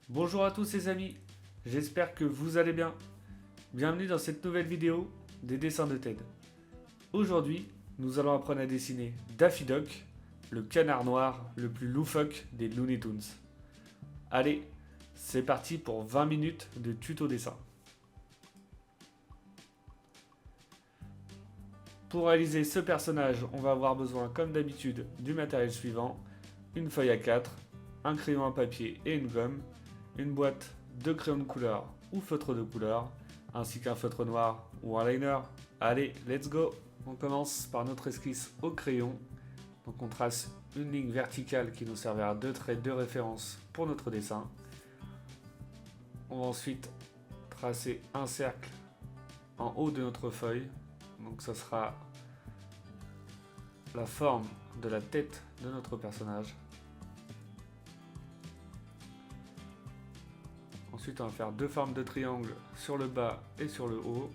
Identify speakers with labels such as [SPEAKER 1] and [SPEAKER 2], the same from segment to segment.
[SPEAKER 1] Bonjour à tous les amis, j'espère que vous allez bien. Bienvenue dans cette nouvelle vidéo des dessins de Ted. Aujourd'hui, nous allons apprendre à dessiner Daffy Duck, le canard noir le plus loufoque des Looney Tunes. Allez, c'est parti pour 20 minutes de tuto dessin. Pour réaliser ce personnage, on va avoir besoin comme d'habitude du matériel suivant: une feuille A4, un crayon à papier et une gomme, une boîte de crayons de couleur ou feutre de couleur, ainsi qu'un feutre noir ou un liner. Allez, let's go! On commence par notre esquisse au crayon. Donc on trace une ligne verticale qui nous servira de trait de référence pour notre dessin. On va ensuite tracer un cercle en haut de notre feuille. Donc ça sera la forme de la tête de notre personnage. Ensuite, on va faire deux formes de triangle sur le bas et sur le haut.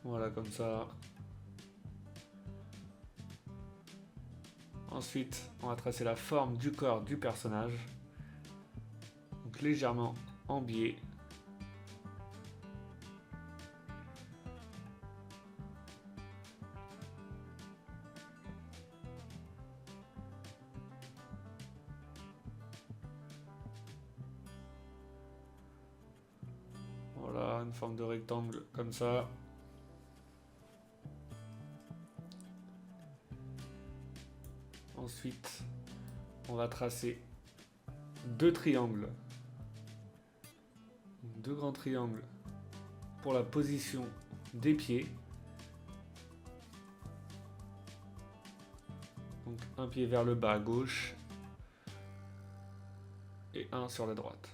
[SPEAKER 1] Voilà, comme ça. Ensuite, on va tracer la forme du corps du personnage. Donc légèrement en biais. Voilà, une forme de rectangle comme ça. Ensuite, on va tracer deux triangles. Deux grands triangles pour la position des pieds. Donc un pied vers le bas à gauche et un sur la droite.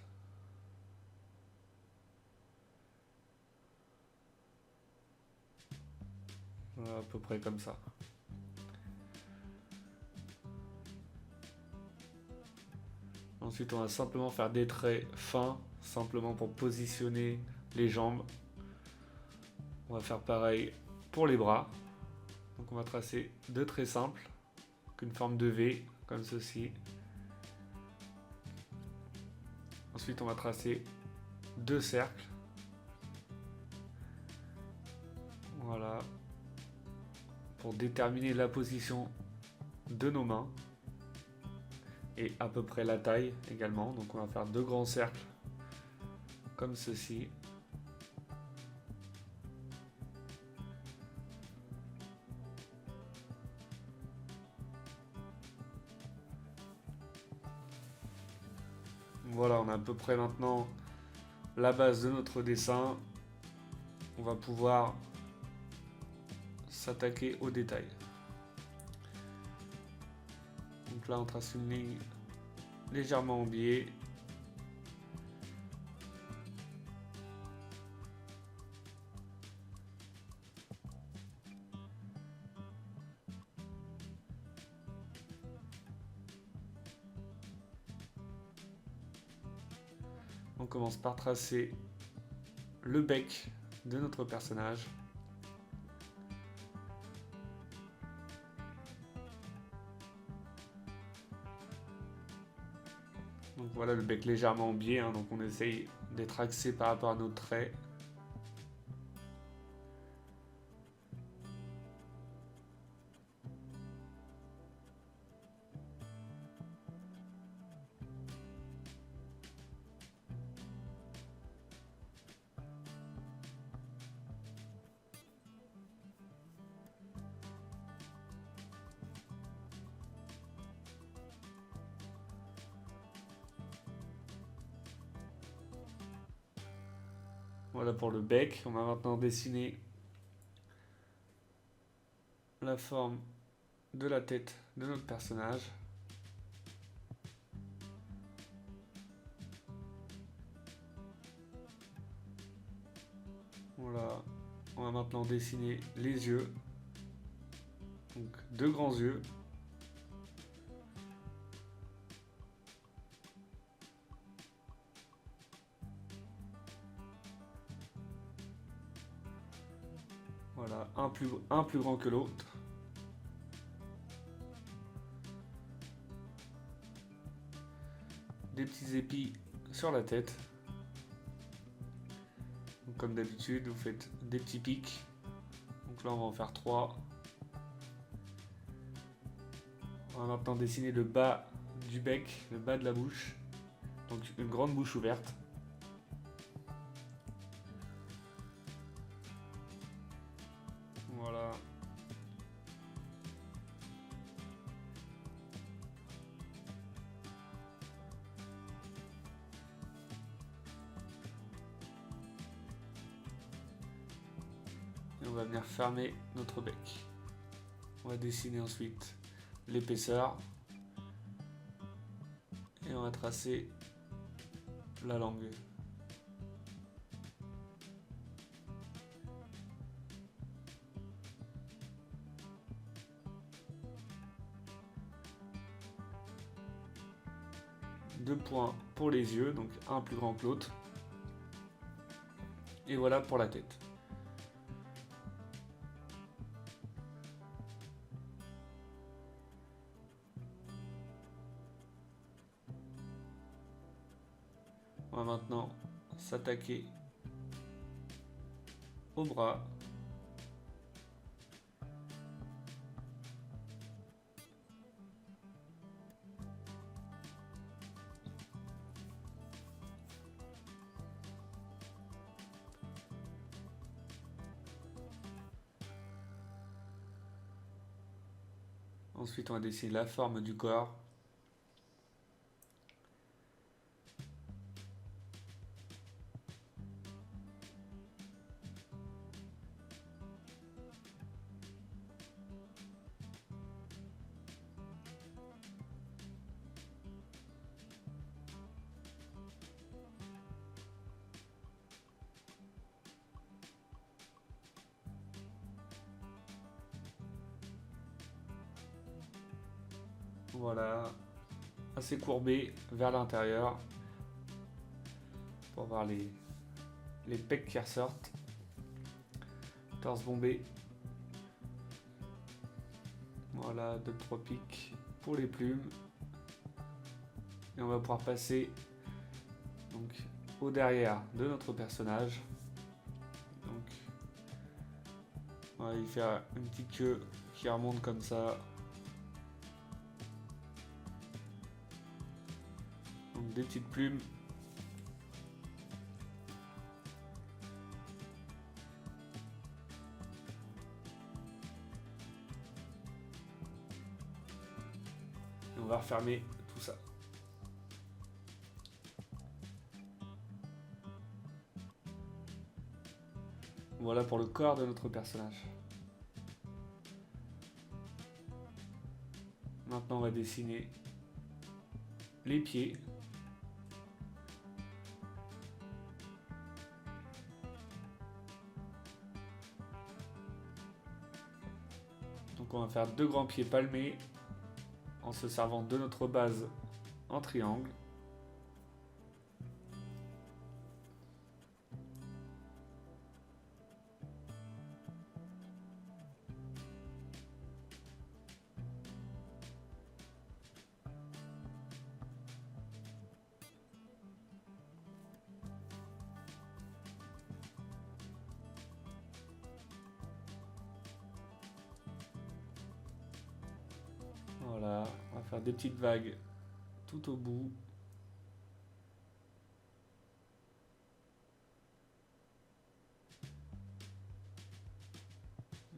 [SPEAKER 1] Voilà, à peu près comme ça. Ensuite, on va simplement faire des traits fins, simplement pour positionner les jambes. On va faire pareil pour les bras. Donc on va tracer deux traits simples, une forme de V, comme ceci. Ensuite, on va tracer deux cercles. Voilà. Pour déterminer la position de nos mains. Et à peu près la taille également. Donc on va faire deux grands cercles comme ceci. Voilà, on a à peu près maintenant la base de notre dessin. On va pouvoir s'attaquer aux détails. Donc là on trace une ligne légèrement en biais. On commence par tracer le bec de notre personnage. Donc voilà le bec légèrement en biais, hein, donc on essaye d'être axé par rapport à nos traits. Voilà pour le bec. On va maintenant dessiner la forme de la tête de notre personnage. Voilà. On va maintenant dessiner les yeux. Donc deux grands yeux. Voilà, un plus grand que l'autre. Des petits épis sur la tête. Donc, comme d'habitude, vous faites des petits pics. Donc là, on va en faire 3. On va maintenant dessiner le bas du bec, le bas de la bouche. Donc une grande bouche ouverte. Voilà. Et on va venir fermer notre bec. On va dessiner ensuite l'épaisseur. Et on va tracer la langue. Deux points pour les yeux, donc un plus grand que l'autre. Et voilà pour la tête. On va maintenant s'attaquer au bras. Ensuite, on va dessiner la forme du corps. Voilà, assez courbé vers l'intérieur pour avoir les pecs qui ressortent. Torse bombé. Voilà, 2-3 pics pour les plumes. Et on va pouvoir passer donc au derrière de notre personnage. Donc, on va y faire une petite queue qui remonte comme ça. Donc des petites plumes. Et on va refermer tout ça. Voilà pour le corps de notre personnage. Maintenant, on va dessiner les pieds. Donc on va faire 2 grands pieds palmés en se servant de notre base en triangle. Voilà, on va faire des petites vagues tout au bout.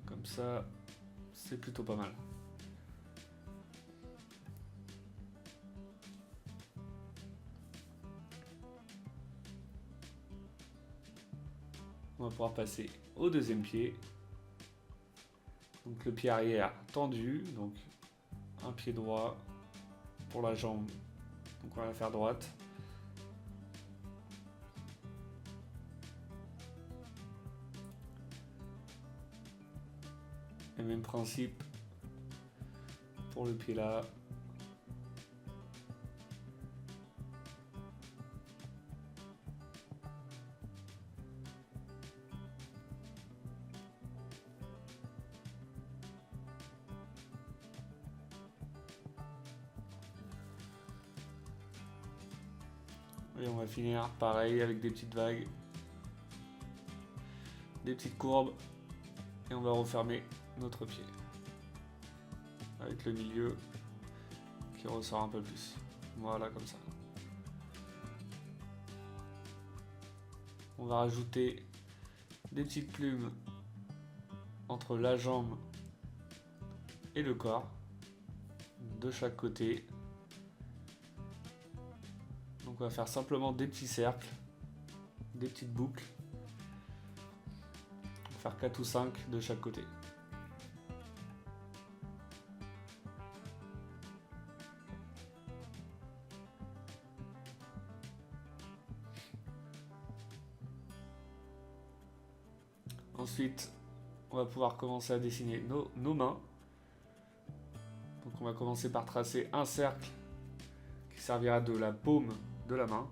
[SPEAKER 1] Comme ça, c'est plutôt pas mal. On va pouvoir passer au deuxième pied. Donc le pied arrière tendu, donc un pied droit pour la jambe. Donc on va la faire droite. Et même principe pour le pied là. Et on va finir pareil avec des petites vagues, des petites courbes, et on va refermer notre pied avec le milieu qui ressort un peu plus. Voilà, comme ça. On va rajouter des petites plumes entre la jambe et le corps de chaque côté. Donc on va faire simplement des petits cercles, des petites boucles. On va faire 4 ou 5 de chaque côté. Ensuite, on va pouvoir commencer à dessiner nos mains. Donc on va commencer par tracer un cercle qui servira de la paume de la main.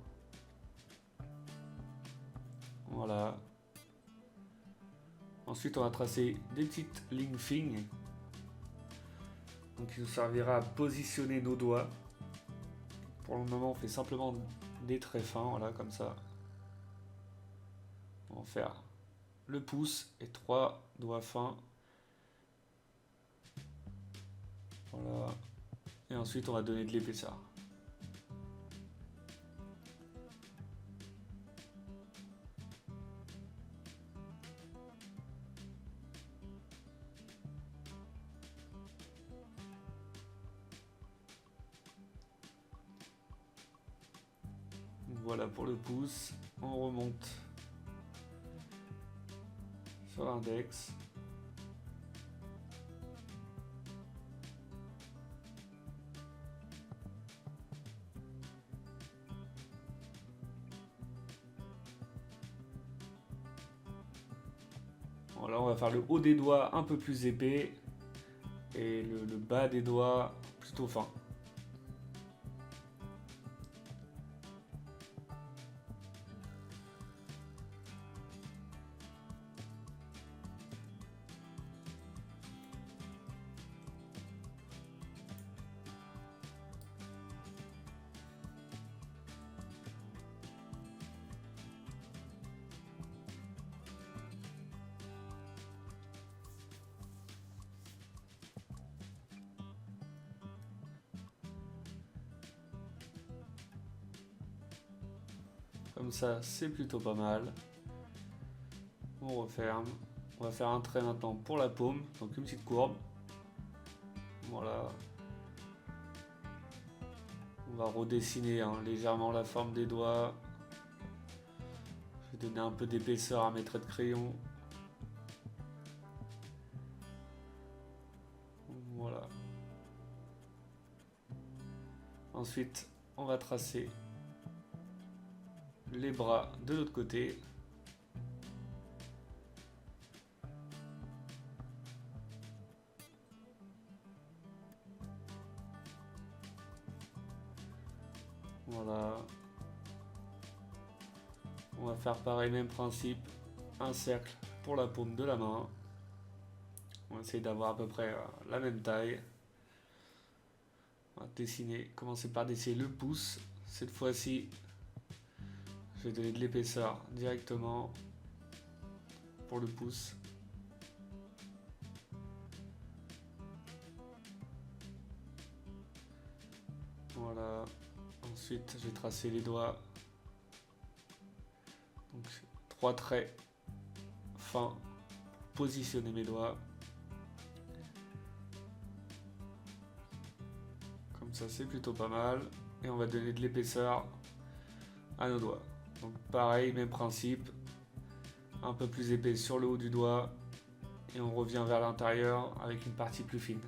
[SPEAKER 1] Voilà. Ensuite, on va tracer des petites lignes fines. Donc, qui nous servira à positionner nos doigts. Pour le moment, on fait simplement des traits fins, voilà, comme ça. On va faire le pouce et 3 doigts fins. Voilà. Et ensuite, on va donner de l'épaisseur. Voilà pour le pouce. On remonte sur l'index. Voilà, on va faire le haut des doigts un peu plus épais et le bas des doigts plutôt fin. Comme ça, c'est plutôt pas mal. On referme. On va faire un trait maintenant pour la paume, donc une petite courbe. Voilà. On va redessiner légèrement la forme des doigts. Je vais donner un peu d'épaisseur à mes traits de crayon. Voilà. Ensuite, on va tracer les bras de l'autre côté. Voilà. On va faire pareil, même principe, un cercle pour la paume de la main. On va essayer d'avoir à peu près la même taille. On va dessiner, commencer par dessiner le pouce. Cette fois-ci, je vais donner de l'épaisseur directement pour le pouce. Voilà. Ensuite, je vais tracer les doigts. Donc, 3 traits fins pour positionner mes doigts. Comme ça, c'est plutôt pas mal. Et on va donner de l'épaisseur à nos doigts. Donc pareil, même principe. Un peu plus épais sur le haut du doigt. Et on revient vers l'intérieur avec une partie plus fine.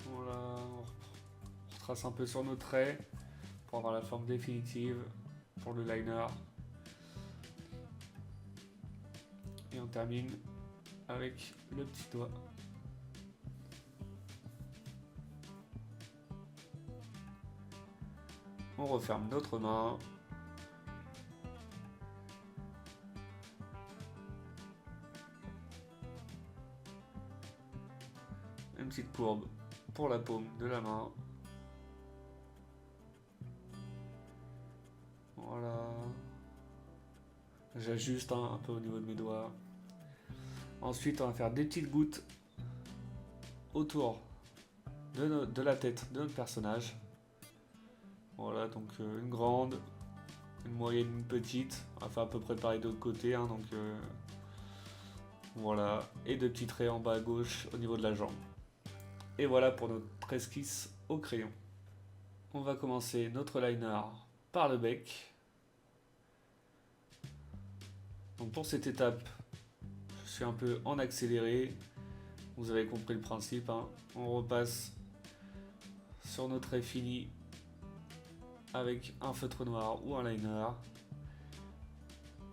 [SPEAKER 1] Voilà, on retrace un peu sur nos traits pour avoir la forme définitive. pour le liner. Et on termine avec le petit doigt. On referme notre main. Une petite courbe pour la paume de la main. Voilà. J'ajuste un peu au niveau de mes doigts. Ensuite, on va faire des petites gouttes autour de la tête de notre personnage. Voilà, donc une grande, une moyenne, une petite. On va faire à peu près pareil de l'autre côté. Hein, donc voilà. Et deux petits traits en bas à gauche au niveau de la jambe. Et voilà pour notre esquisse au crayon. On va commencer notre liner par le bec. Donc pour cette étape, je suis un peu en accéléré. Vous avez compris le principe. Hein. On repasse sur notre trait fini avec un feutre noir ou un liner.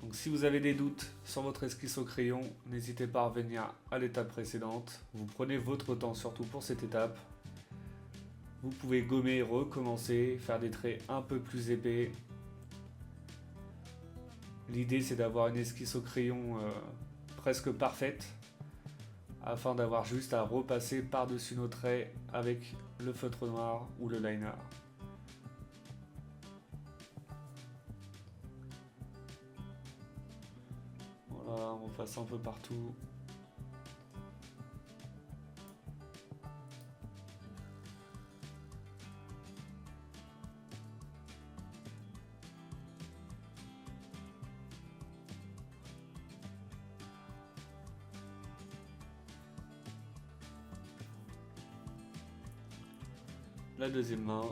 [SPEAKER 1] Donc si vous avez des doutes sur votre esquisse au crayon, n'hésitez pas à revenir à l'étape précédente. Vous prenez votre temps surtout pour cette étape. Vous pouvez gommer, recommencer, faire des traits un peu plus épais. L'idée c'est d'avoir une esquisse au crayon presque parfaite afin d'avoir juste à repasser par-dessus nos traits avec le feutre noir ou le liner. Voilà, on passe un peu partout. La deuxième main.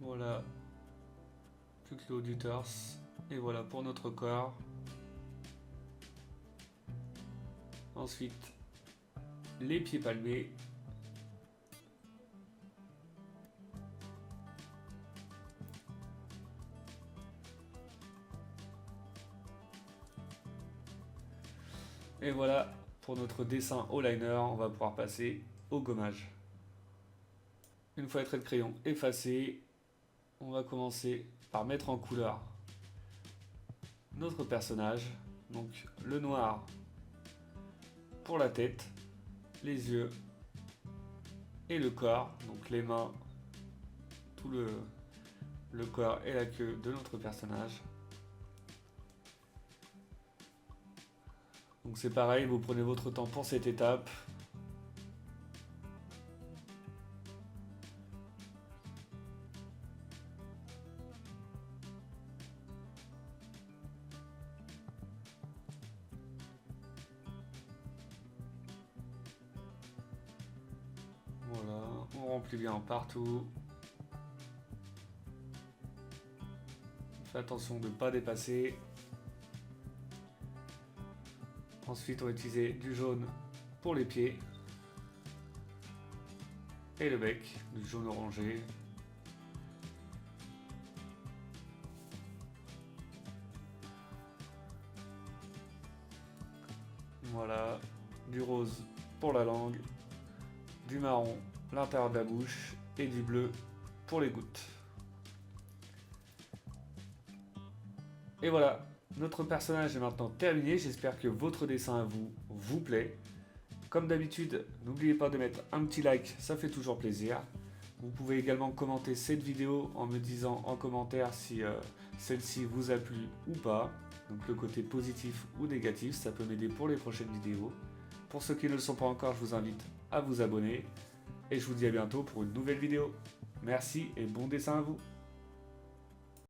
[SPEAKER 1] Voilà, plus que le haut du torse. Et voilà pour notre corps. Ensuite, les pieds palmés. Et voilà pour notre dessin au liner. On va pouvoir passer au gommage. Une fois les traits de crayon effacés, on va commencer par mettre en couleur notre personnage. Donc le noir pour la tête, les yeux et le corps, donc les mains, tout le corps et la queue de notre personnage. Donc c'est pareil, vous prenez votre temps pour cette étape. Voilà, on remplit bien partout. Faites attention de ne pas dépasser. Ensuite, on va utiliser du jaune pour les pieds. Et le bec, du jaune orangé. Voilà, du rose pour la langue, du marron l'intérieur de la bouche et du bleu pour les gouttes. Et voilà, notre personnage est maintenant terminé. J'espère que votre dessin à vous plaît. Comme d'habitude, n'oubliez pas de mettre un petit like, ça fait toujours plaisir. Vous pouvez également commenter cette vidéo en me disant en commentaire si celle-ci vous a plu ou pas. Donc le côté positif ou négatif, ça peut m'aider pour les prochaines vidéos. Pour ceux qui ne le sont pas encore, je vous invite à vous abonner. Et je vous dis à bientôt pour une nouvelle vidéo. Merci et bon dessin à vous.